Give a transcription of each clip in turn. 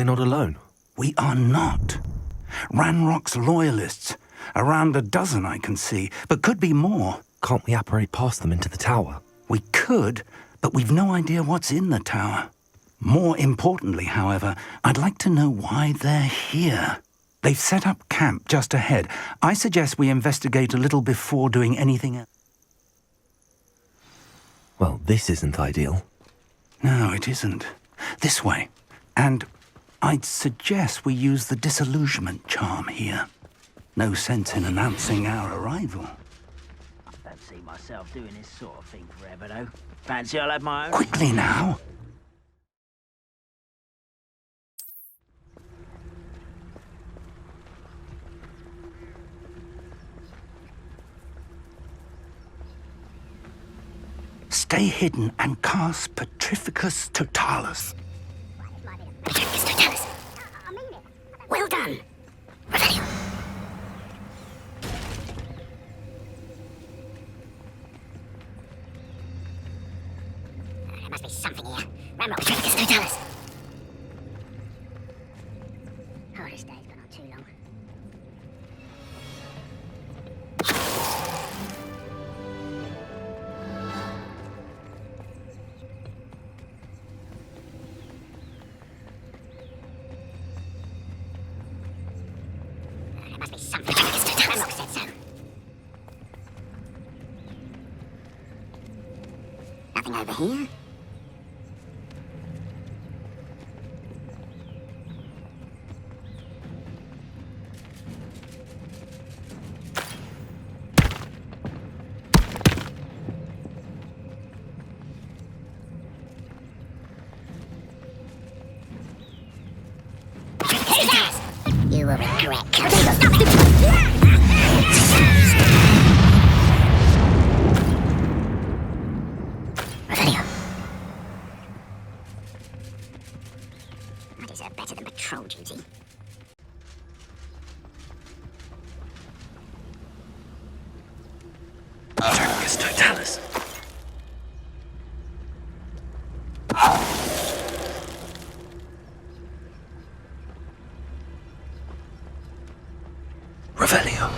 we're not alone. We are not. Ranrock's loyalists. Around a dozen I can see, but could be more. Can't we apparate past them into the tower? We could, but we've no idea what's in the tower. More importantly, however, I'd like to know why they're here. They've set up camp just ahead. I suggest we investigate a little before doing anything else. Well, this isn't ideal. No, it isn't. This way. And I'd suggest we use the disillusionment charm here. No sense in announcing our arrival. I don't see myself doing this sort of thing forever, though. Fancy I'll have my own... Quickly now! Stay hidden and cast Petrificus Totalis. Petrificus Totalis. I mean it. Well done. Revelio. There must be something here. Ramrock Petrificus Totalis. Oh, this day's gone on too long. There must be something. Petrificus Totalis. Ramrock said so. Nothing over here? You will regret coming. Stop it! Revelio. I deserve better than patrol duty. Petrificus Totalis. Revelio.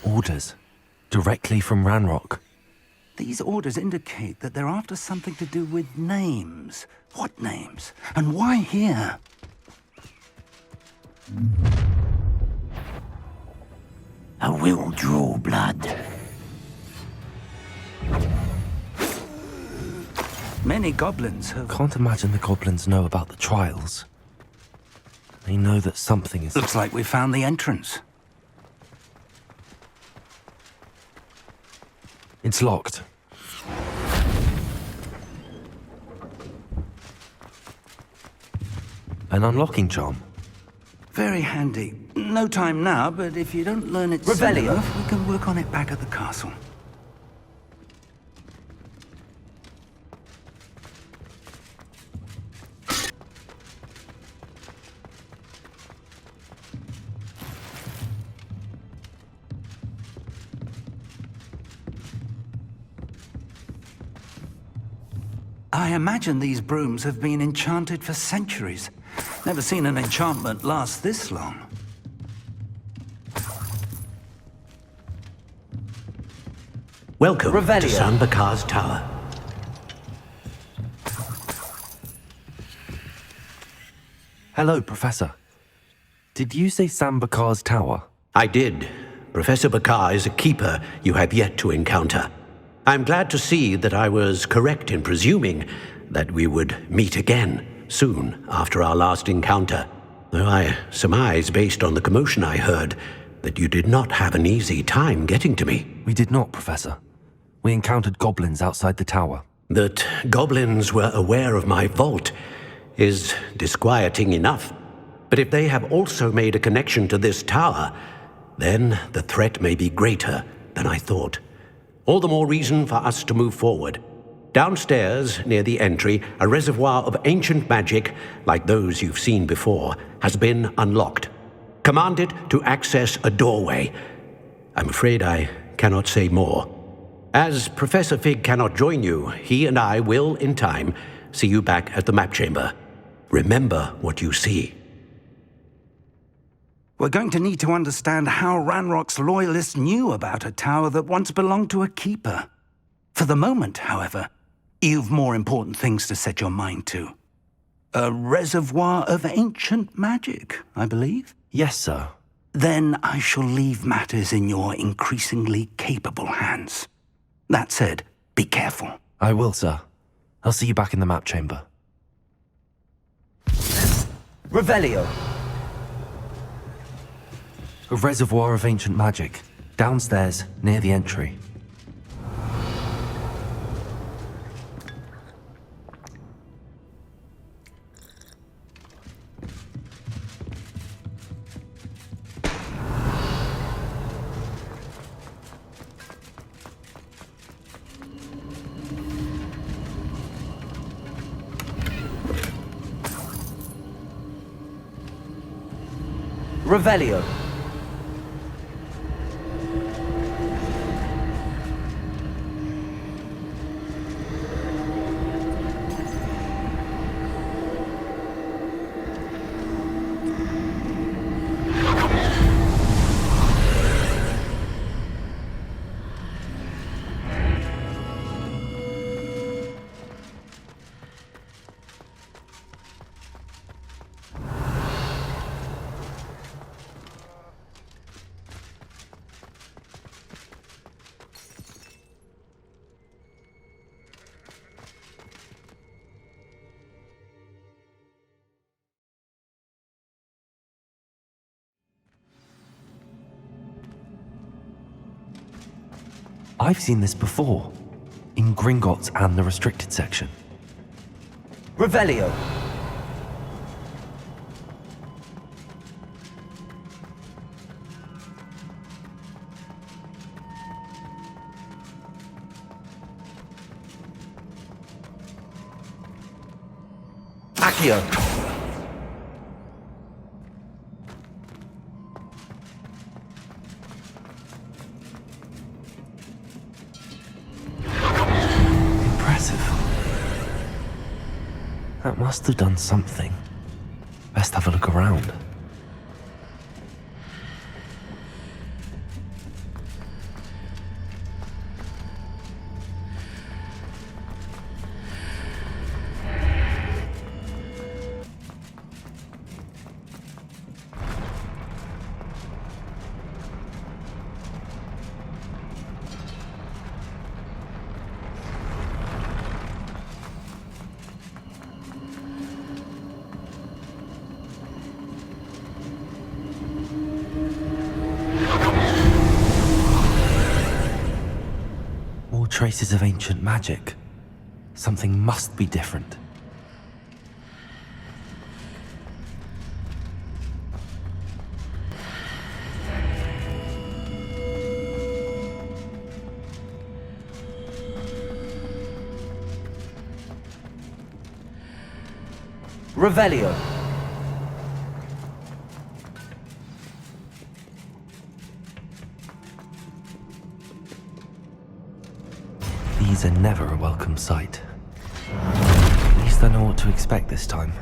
Orders. Directly from Ranrock. These orders indicate that they're after something to do with names. What names? And why here? I will draw blood. Many goblins have... Can't imagine the goblins know about the trials. They know that something is... Looks like we found the entrance. It's locked. An unlocking charm. Very handy. No time now, but if you don't learn it soon Revelio. enough, we can work on it back at the castle. I imagine these brooms have been enchanted for centuries. Never seen an enchantment last this long. Welcome Revelio. to 𝐸𝐵𝐵𝐺𝑠 Tower. Hello, Professor. Did you say 𝐸𝐵𝐵𝐺𝑠 tower? I did. Professor Bakar is a keeper you have yet to encounter. I'm glad to see that I was correct in presuming that we would meet again soon after our last encounter, though I surmise, based on the commotion I heard, that you did not have an easy time getting to me. We did not, Professor. We encountered goblins outside the tower. That goblins were aware of my vault is disquieting enough. But if they have also made a connection to this tower, then the threat may be greater than I thought. All the more reason for us to move forward. Downstairs, near the entry, a reservoir of ancient magic, like those you've seen before, has been unlocked. Command it to access a doorway. I'm afraid I cannot say more. As Professor Fig cannot join you, he and I will, in time, see you back at the map chamber. Remember what you see. We're going to need to understand how Ranrock's loyalists knew about a tower that once belonged to a keeper. For the moment, however, you've more important things to set your mind to. A reservoir of ancient magic, I believe? Yes, sir. Then I shall leave matters in your increasingly capable hands. That said, be careful. I will, sir. I'll see you back in the map chamber. Revelio. A reservoir of ancient magic, downstairs, near the entry. Revelio. I've seen this before, in Gringotts and the restricted section. Revelio. Accio. That must have done something. Best have a look around. Traces of ancient magic. Something must be different. Revelio. These are never a welcome sight. At least I know what to expect this time.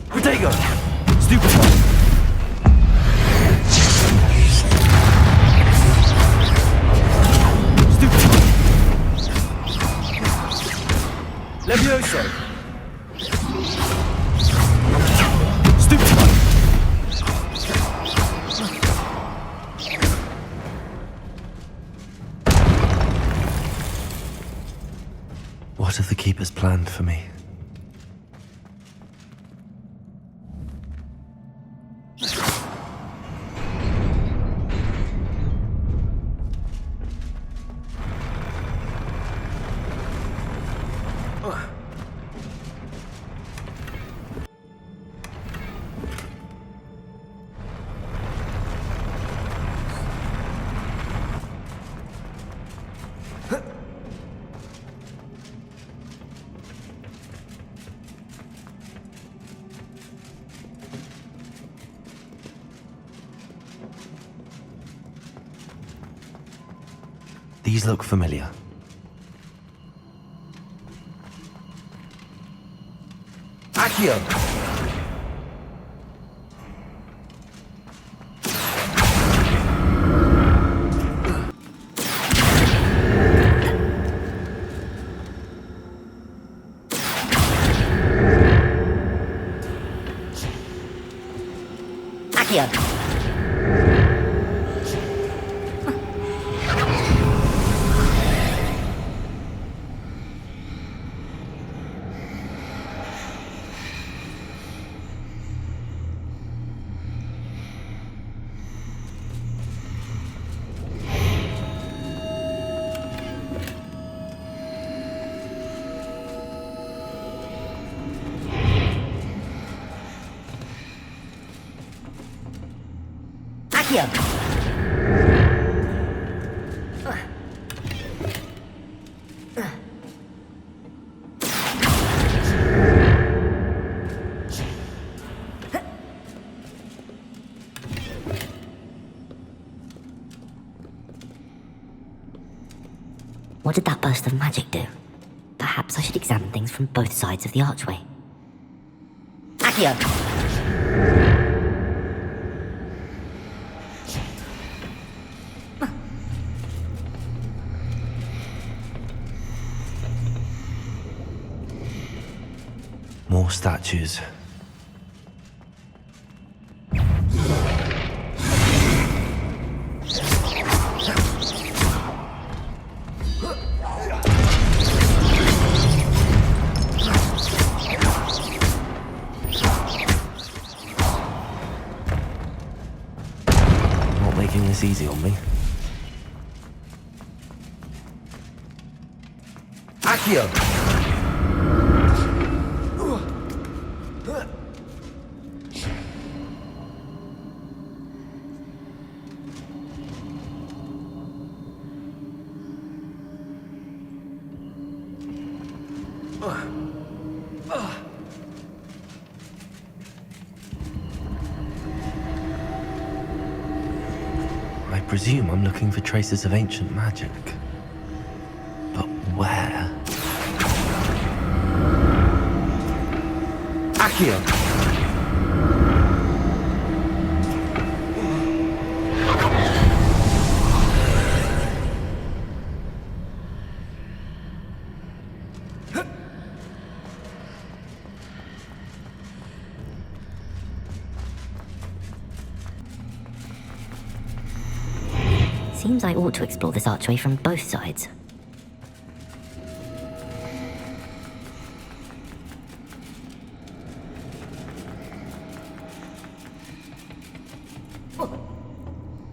Protego! Stupefy! Stupefy! Levioso! Stupefy! What have the Keepers planned for me? These look familiar. Accio! Accio! What did that burst of magic do? Perhaps I should examine things from both sides of the archway. Accio! More statues. Not making this easy on me. Accio! I presume I'm looking for traces of ancient magic. But where? Accio! Seems I ought to explore this archway from both sides.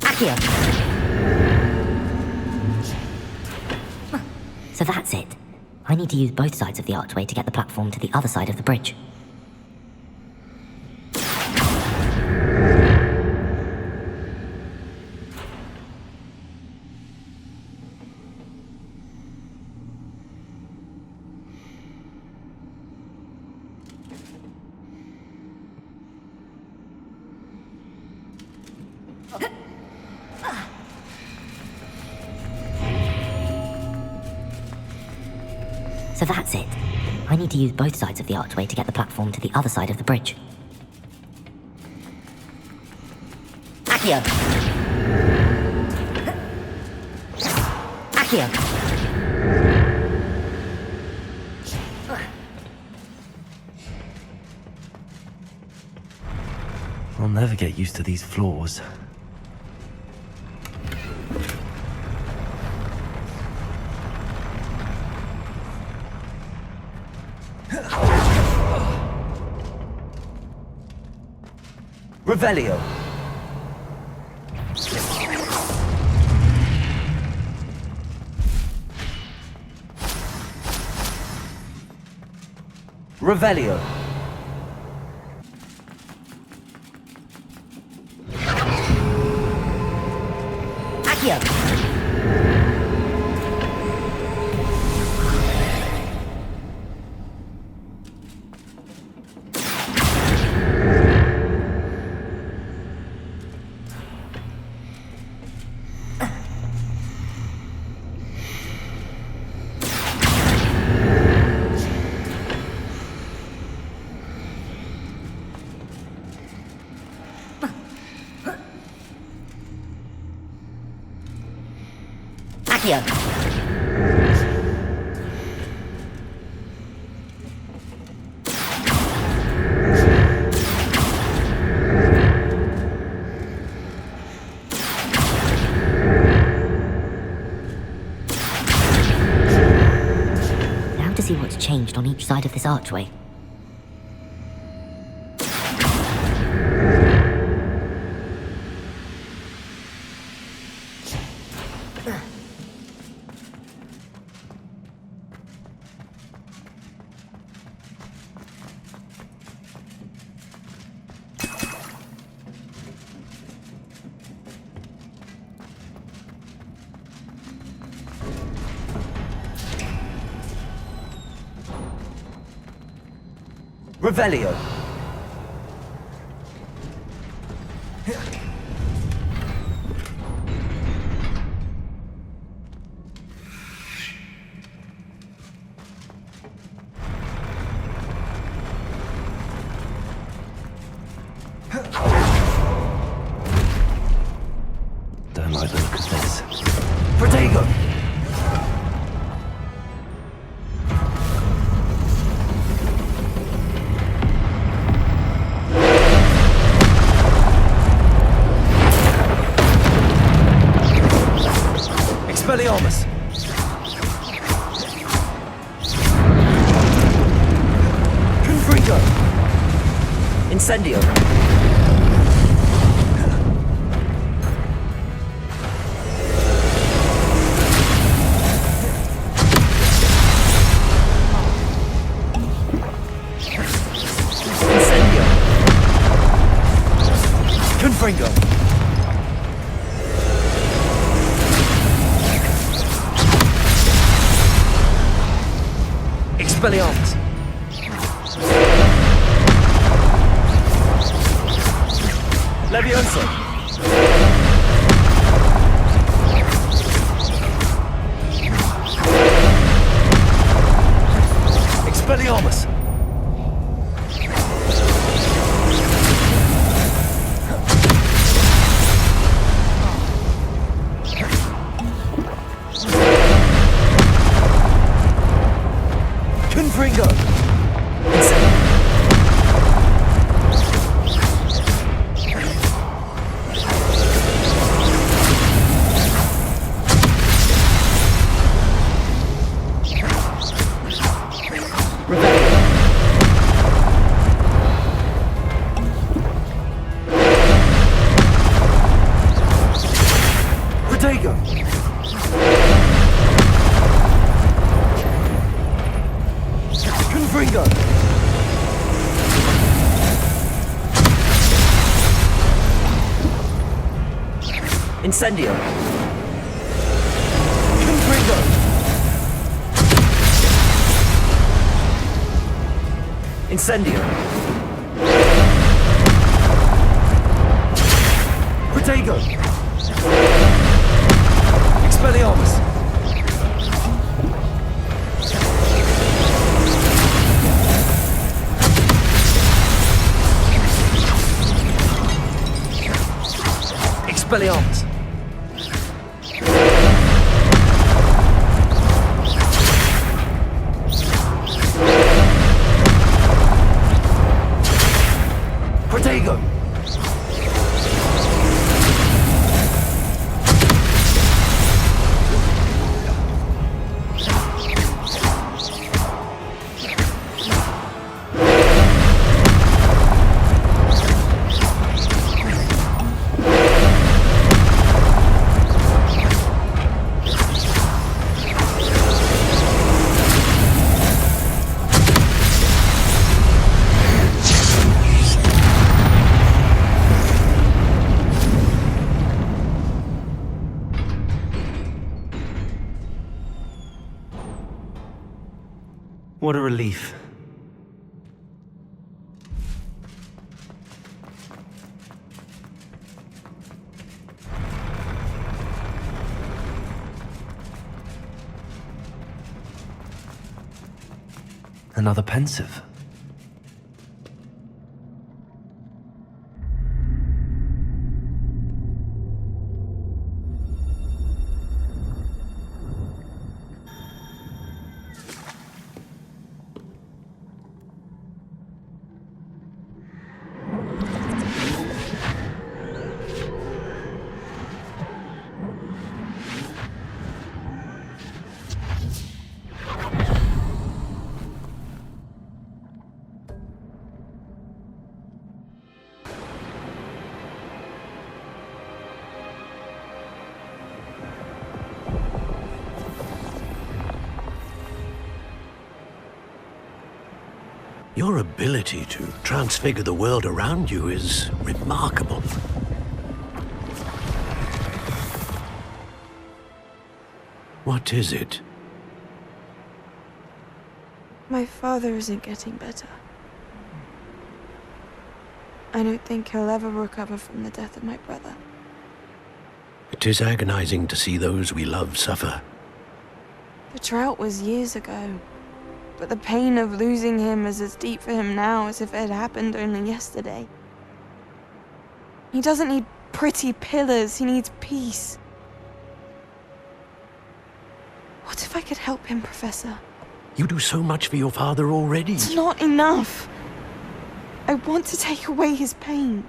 Accio! So that's it. I need to use both sides of the archway to get the platform to the other side of the bridge. So that's it. I need to use both sides of the archway to get the platform to the other side of the bridge. Accio! Accio! I'll never get used to these floors. Revelio! Revelio! Accio! Accio! Now to see what's changed on each side of this archway. Revelio. Don't like the look of this. Protego. Expelliarmus. Confringo. Incendio. Incendio. Confringo. Expelliarmus. Levioso. Expelliarmus. Confringo. Protego. Confringo. Incendio. Confringo. Incendio. Protego. Expelliarmus. Expelliarmus. Protego. What a relief. Another Pensieve. Your ability to transfigure the world around you is remarkable. What is it? My father isn't getting better. I don't think he'll ever recover from the death of my brother. It is agonizing to see those we love suffer. The drought was years ago, but the pain of losing him is as deep for him now as if it had happened only yesterday. He doesn't need pretty pillars, he needs peace. What if I could help him, Professor? You do so much for your father already. It's not enough. I want to take away his pain.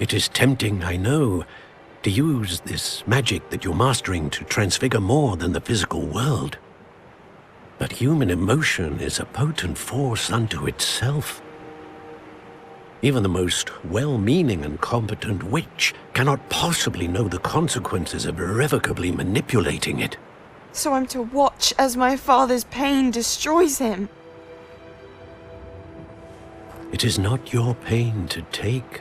It is tempting, I know, to use this magic that you're mastering to transfigure more than the physical world. But human emotion is a potent force unto itself. Even the most well-meaning and competent witch cannot possibly know the consequences of irrevocably manipulating it. So I'm to watch as my father's pain destroys him. It is not your pain to take.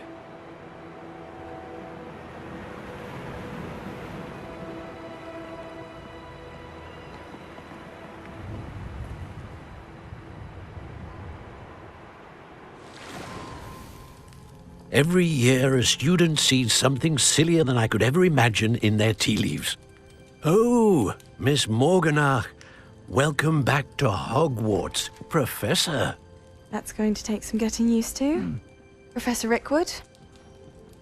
Every year, a student sees something sillier than I could ever imagine in their tea leaves. Oh, Miss Morganach, welcome back to Hogwarts, Professor. That's going to take some getting used to. Professor Rickwood?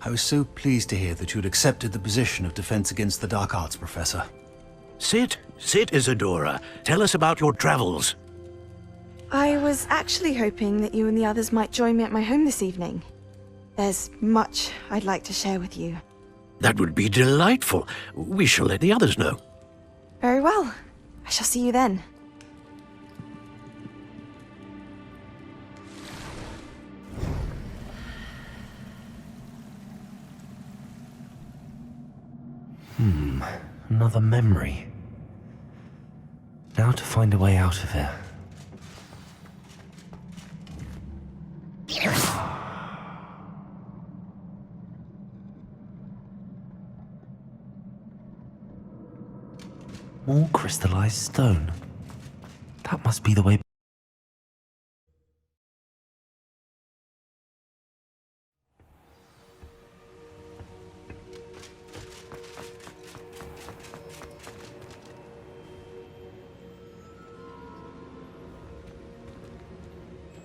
I was so pleased to hear that you'd accepted the position of Defense Against the Dark Arts, Professor. Sit, Isadora. Tell us about your travels. I was actually hoping that you and the others might join me at my home this evening. There's much I'd like to share with you. That would be delightful. We shall let the others know. Very well. I shall see you then. Another memory. Now to find a way out of here. More crystallized stone. That must be the way.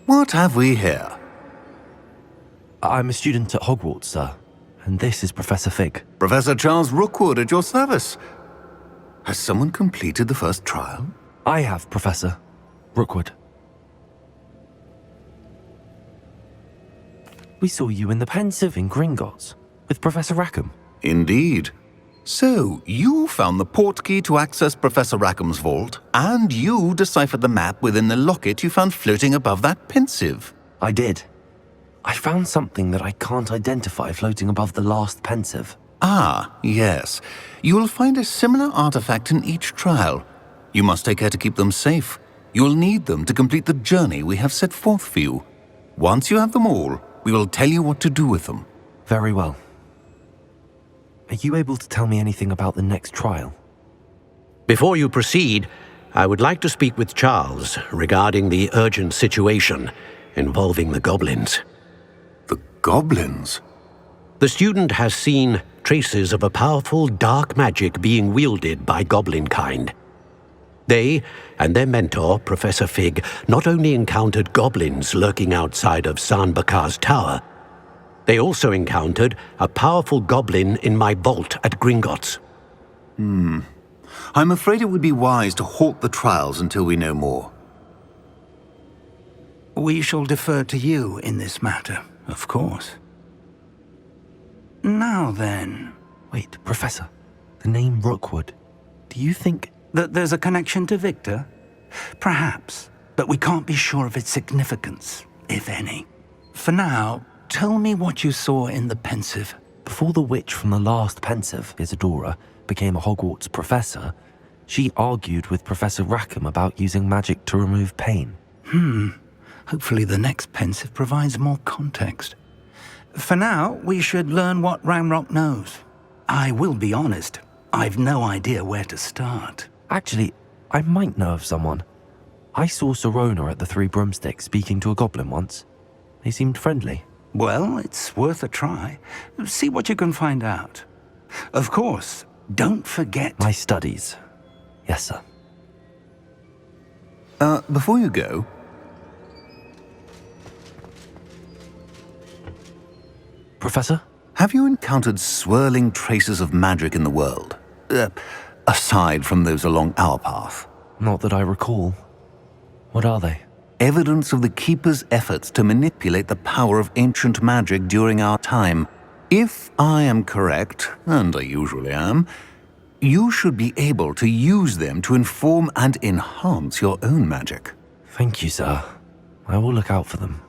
What have we here? I'm a student at Hogwarts, sir. And this is Professor Fig. Professor Charles Rookwood at your service. Has someone completed the first trial? I have, Professor Rookwood. We saw you in the Pensieve in Gringotts with Professor Rackham. Indeed. So, you found the portkey to access Professor Rackham's vault, and you deciphered the map within the locket you found floating above that Pensieve. I did. I found something that I can't identify floating above the last Pensieve. Ah, yes. You will find a similar artifact in each trial. You must take care to keep them safe. You will need them to complete the journey we have set forth for you. Once you have them all, we will tell you what to do with them. Very well. Are you able to tell me anything about the next trial? Before you proceed, I would like to speak with Charles regarding the urgent situation involving the goblins. The goblins? The student has seen traces of a powerful dark magic being wielded by goblin kind. They and their mentor, Professor Fig, not only encountered goblins lurking outside of San-Bakar's tower, they also encountered a powerful goblin in my vault at Gringotts. I'm afraid it would be wise to halt the trials until we know more. We shall defer to you in this matter, of course. Now then... Wait, Professor. The name Rookwood. Do you think... that there's a connection to Victor? Perhaps, but we can't be sure of its significance, if any. For now, tell me what you saw in the Pensieve. Before the witch from the last Pensieve, Isadora, became a Hogwarts professor, She argued with Professor Rackham about using magic to remove pain. Hopefully the next Pensieve provides more context. For now, we should learn what Ranrock knows. I will be honest, I've no idea where to start. Actually, I might know of someone. I saw Sirona at the Three Broomsticks speaking to a goblin once. They seemed friendly. Well, it's worth a try. See what you can find out. Of course, don't forget... My studies. Yes, sir. Before you go... Professor? Have you encountered swirling traces of magic in the world? Aside from those along our path? Not that I recall. What are they? Evidence of the Keeper's efforts to manipulate the power of ancient magic during our time. If I am correct, and I usually am, you should be able to use them to inform and enhance your own magic. Thank you, sir. I will look out for them.